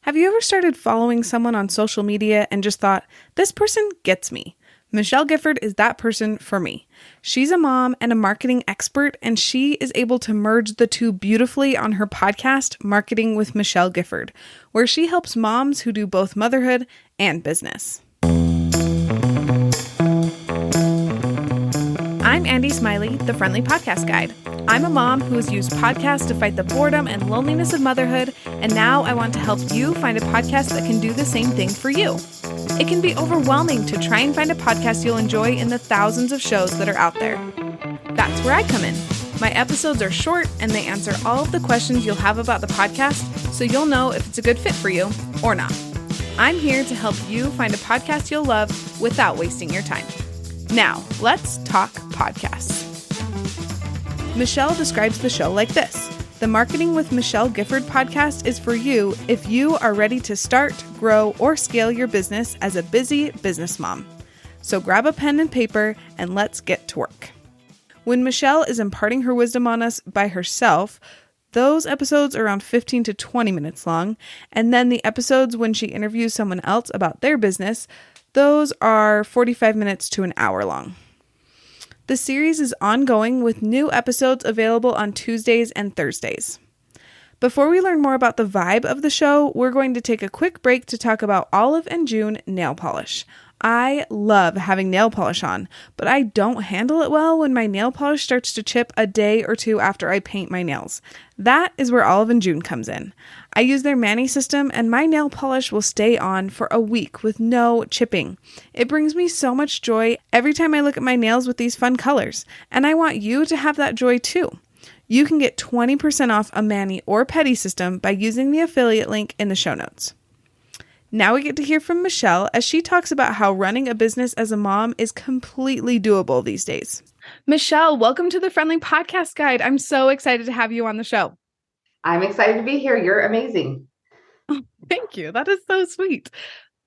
Have you ever started following someone on social media and just thought, this person gets me? Michelle Gifford is that person for me. She's a mom and a marketing expert, and she is able to merge the two beautifully on her podcast, Marketing with Michelle Gifford, where she helps moms who do both motherhood and business. I'm Andy Smiley, the Friendly Podcast Guide. I'm a mom who has used podcasts to fight the boredom and loneliness of motherhood, and now I want to help you find a podcast that can do the same thing for you. It can be overwhelming to try and find a podcast you'll enjoy in the thousands of shows that are out there. That's where I come in. My episodes are short and they answer all of the questions you'll have about the podcast, so you'll know if it's a good fit for you or not. I'm here to help you find a podcast you'll love without wasting your time. Now, let's talk podcasts. Michelle describes the show like this. The Marketing with Michelle Gifford podcast is for you if you are ready to start, grow, or scale your business as a busy business mom. So grab a pen and paper and let's get to work. When Michelle is imparting her wisdom on us by herself, those episodes are around 15 to 20 minutes long, and then the episodes when she interviews someone else about their business, those are 45 minutes to an hour long. The series is ongoing with new episodes available on Tuesdays and Thursdays. Before we learn more about the vibe of the show, we're going to take a quick break to talk about Olive and June nail polish. I love having nail polish on, but I don't handle it well when my nail polish starts to chip a day or two after I paint my nails. That is where Olive and June comes in. I use their Mani system and my nail polish will stay on for a week with no chipping. It brings me so much joy every time I look at my nails with these fun colors, and I want you to have that joy too. You can get 20% off a Mani or Pedi system by using the affiliate link in the show notes. Now we get to hear from Michelle as she talks about how running a business as a mom is completely doable these days. Michelle, welcome to the Friendly Podcast Guide. I'm so excited to have you on the show. I'm excited to be here. You're amazing. Oh, thank you. That is so sweet.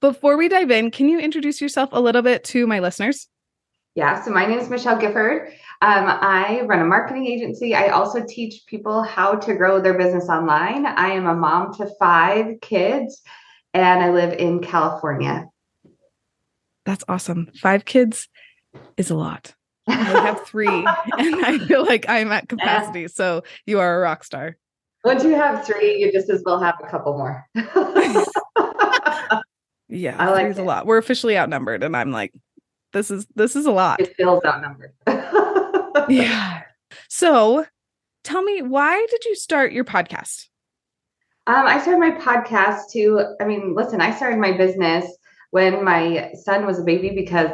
Before we dive in, can you introduce yourself a little bit to my listeners? Yeah, so my name is Michelle Gifford. I run a marketing agency. I also teach people how to grow their business online. I am a mom to 5 kids. And I live in California. That's awesome. 5 kids is a lot. I have 3 and I feel like I'm at capacity. So you are a rock star. Once you have 3, you just as well have a couple more. Yeah, I like 3 is a lot. We're officially outnumbered and I'm like, this is a lot. It feels outnumbered. Yeah. So tell me, why did you start your podcast? I started my podcast I started my business when my son was a baby because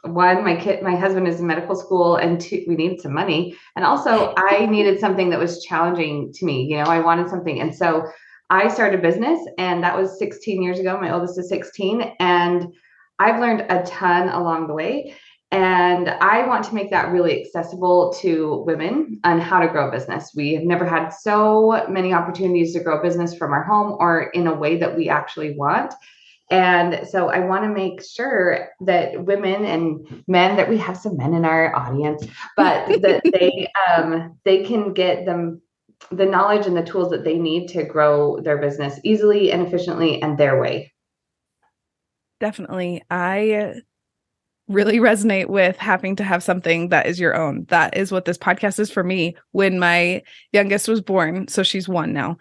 one, my husband is in medical school, and 2, we needed some money. And also I needed something that was challenging to me. I wanted something. And so I started a business, and that was 16 years ago. My oldest is 16, and I've learned a ton along the way. And I want to make that really accessible to women on how to grow a business. We have never had so many opportunities to grow a business from our home or in a way that we actually want. And so I want to make sure that women and men, that we have some men in our audience, but that they can get them the knowledge and the tools that they need to grow their business easily and efficiently and their way. Definitely. I really resonate with having to have something that is your own. That is what this podcast is for me. When my youngest was born, so she's 1 now,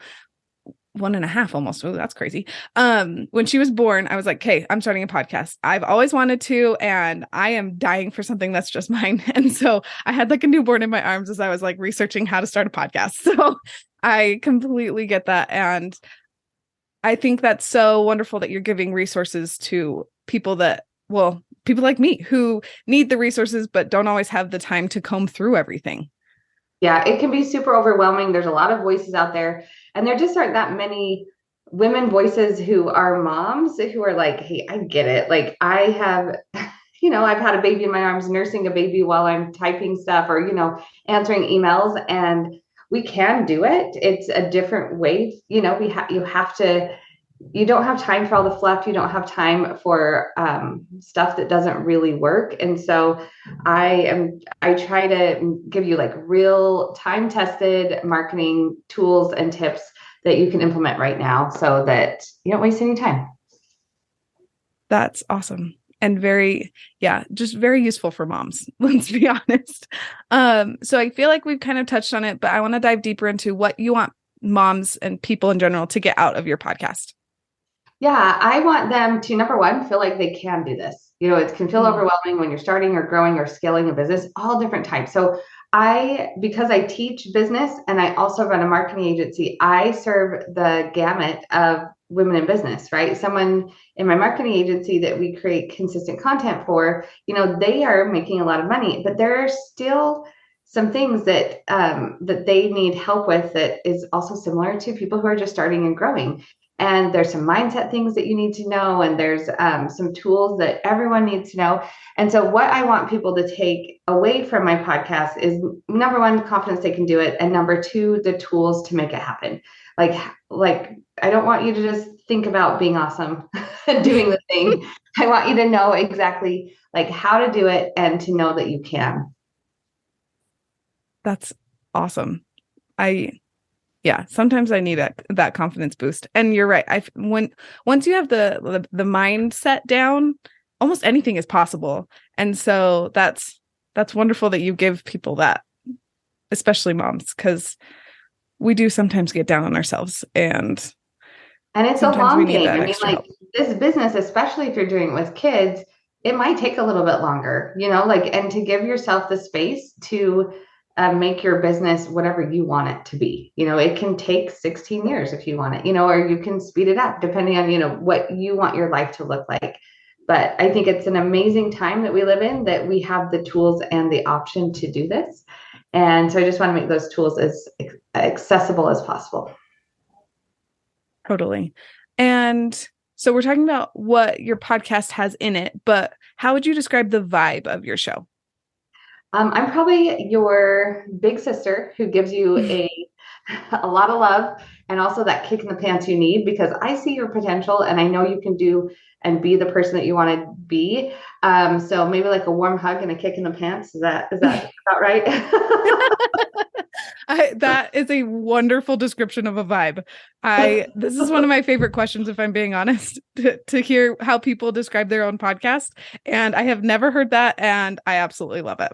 1.5 almost. Oh, that's crazy. When she was born, I was like, okay, I'm starting a podcast. I've always wanted to, and I am dying for something that's just mine. And so I had like a newborn in my arms as I was like researching how to start a podcast. So I completely get that. And I think that's so wonderful that you're giving resources to people people like me who need the resources, but don't always have the time to comb through everything. Yeah, it can be super overwhelming. There's a lot of voices out there, and there just aren't that many women voices who are moms who are like, hey, I get it. Like I have, I've had a baby in my arms, nursing a baby while I'm typing stuff or, answering emails, and we can do it. It's a different way. You don't have time for all the fluff. You don't have time for stuff that doesn't really work. And so I try to give you like real time tested marketing tools and tips that you can implement right now so that you don't waste any time. That's awesome. And just very useful for moms, let's be honest. So I feel like we've kind of touched on it, but I want to dive deeper into what you want moms and people in general to get out of your podcast. Yeah, I want them to, number one, feel like they can do this. It can feel overwhelming when you're starting or growing or scaling a business, all different types. So because I teach business and I also run a marketing agency, I serve the gamut of women in business, right? Someone in my marketing agency that we create consistent content for, they are making a lot of money, but there are still some things that that they need help with that is also similar to people who are just starting and growing. And there's some mindset things that you need to know, and there's some tools that everyone needs to know. And so what I want people to take away from my podcast is, number one, confidence they can do it, and number two, the tools to make it happen. Like I don't want you to just think about being awesome and doing the thing. I want you to know exactly like how to do it and to know that you can. That's awesome. Sometimes I need that confidence boost. And you're right. Once you have the mindset down, almost anything is possible. And so that's wonderful that you give people that, especially moms, because we do sometimes get down on ourselves, and it's a long game. I mean, like this business, especially if you're doing it with kids, it might take a little bit longer, and to give yourself the space to make your business whatever you want it to be. It can take 16 years if you want it, or you can speed it up depending on, what you want your life to look like. But I think it's an amazing time that we live in, that we have the tools and the option to do this. And so I just want to make those tools as accessible as possible. Totally. And so we're talking about what your podcast has in it, but how would you describe the vibe of your show? I'm probably your big sister who gives you a lot of love and also that kick in the pants you need, because I see your potential and I know you can do and be the person that you want to be. So maybe like a warm hug and a kick in the pants. Is that about right? That is a wonderful description of a vibe. This is one of my favorite questions, if I'm being honest, to hear how people describe their own podcast. And I have never heard that, and I absolutely love it.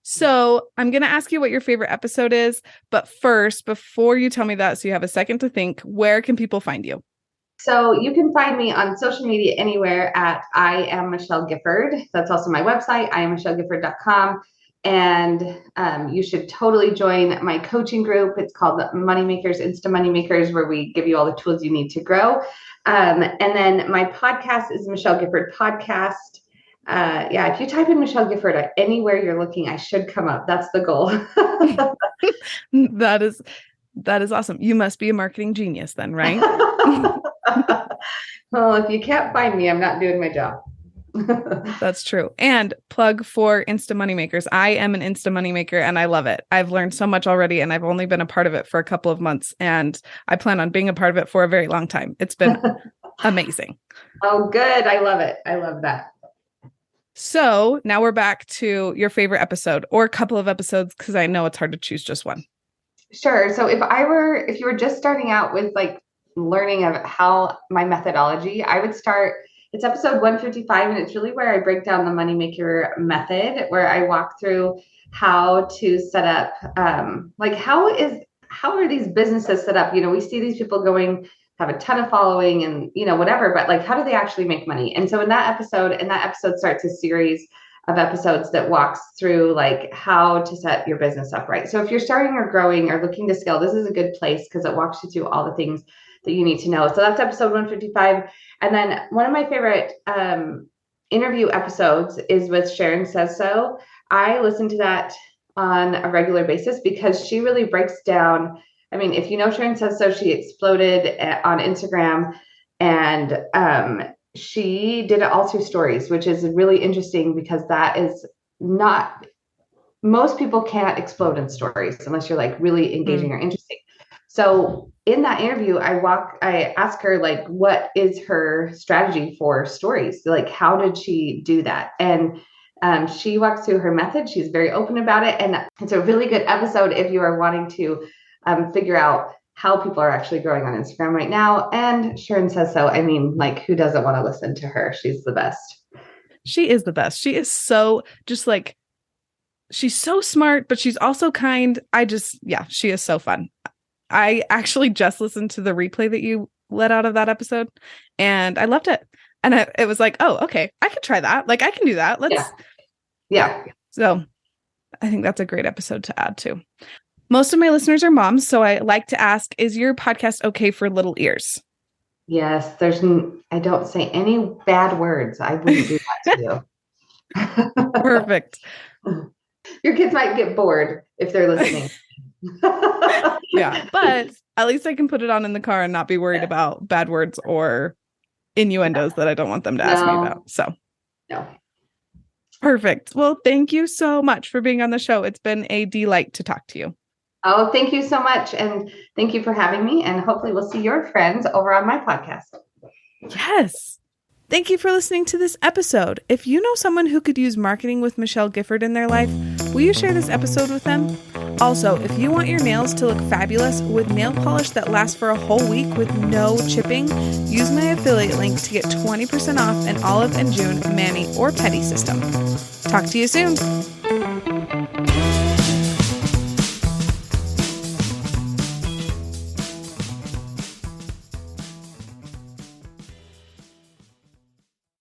So I'm going to ask you what your favorite episode is, but first, before you tell me that, so you have a second to think, where can people find you? So you can find me on social media anywhere at I am Michelle Gifford. That's also my website, IamMichelleGifford.com. And you should totally join my coaching group. It's called the Moneymakers, Insta Moneymakers, where we give you all the tools you need to grow. And then my podcast is Michelle Gifford Podcast. If you type in Michelle Gifford anywhere you're looking, I should come up. That's the goal. That is awesome. You must be a marketing genius then, right? Well, if you can't find me, I'm not doing my job. That's true. And plug for Insta Moneymakers. I am an Insta Moneymaker and I love it. I've learned so much already, and I've only been a part of it for a couple of months, and I plan on being a part of it for a very long time. It's been amazing. Oh, good. I love it. I love that. So now we're back to your favorite episode, or a couple of episodes, because I know it's hard to choose just one. Sure. So if you were just starting out with like learning of how my methodology, I would start, it's episode 155, and it's really where I break down the Moneymaker method, where I walk through how to set up, how are these businesses set up? We see these people have a ton of following and, whatever, but like, how do they actually make money? And so in that episode starts a series of episodes that walks through like how to set your business up right. So if you're starting or growing or looking to scale, this is a good place because it walks you through all the things that you need to know. So that's episode 155. And then one of my favorite interview episodes is with Sharon Says So. I listen to that on a regular basis because she really breaks down. I mean, if you know Sharon Says So, she exploded on Instagram, and she did it all through stories, which is really interesting because that is not, most people can't explode in stories unless you're like really engaging or interesting. So in that interview, I ask her like, what is her strategy for stories? Like, how did she do that? And She walks through her method. She's very open about it. And it's a really good episode if you are wanting to figure out how people are actually growing on Instagram right now. And Sharon says so. I mean, like, who doesn't want to listen to her? She's the best. She is the best. She is so just like, she's so smart, but she's also kind. She is so fun. I actually just listened to the replay that you let out of that episode and I loved it. And it was like, oh, okay, I could try that. Like, I can do that. Yeah. So I think that's a great episode to add to. Most of my listeners are moms, so I like to ask, is your podcast okay for little ears? Yes, I don't say any bad words. I wouldn't do that to you. Perfect. Your kids might get bored if they're listening. Yeah, but at least I can put it on in the car and not be worried about bad words or innuendos that I don't want them to ask me about. So, no. Perfect. Well, thank you so much for being on the show. It's been a delight to talk to you. Oh, thank you so much. And thank you for having me. And hopefully we'll see your friends over on my podcast. Yes. Thank you for listening to this episode. If you know someone who could use Marketing with Michelle Gifford in their life, will you share this episode with them? Also, if you want your nails to look fabulous with nail polish that lasts for a whole week with no chipping, use my affiliate link to get 20% off an Olive and June mani or pedi system. Talk to you soon.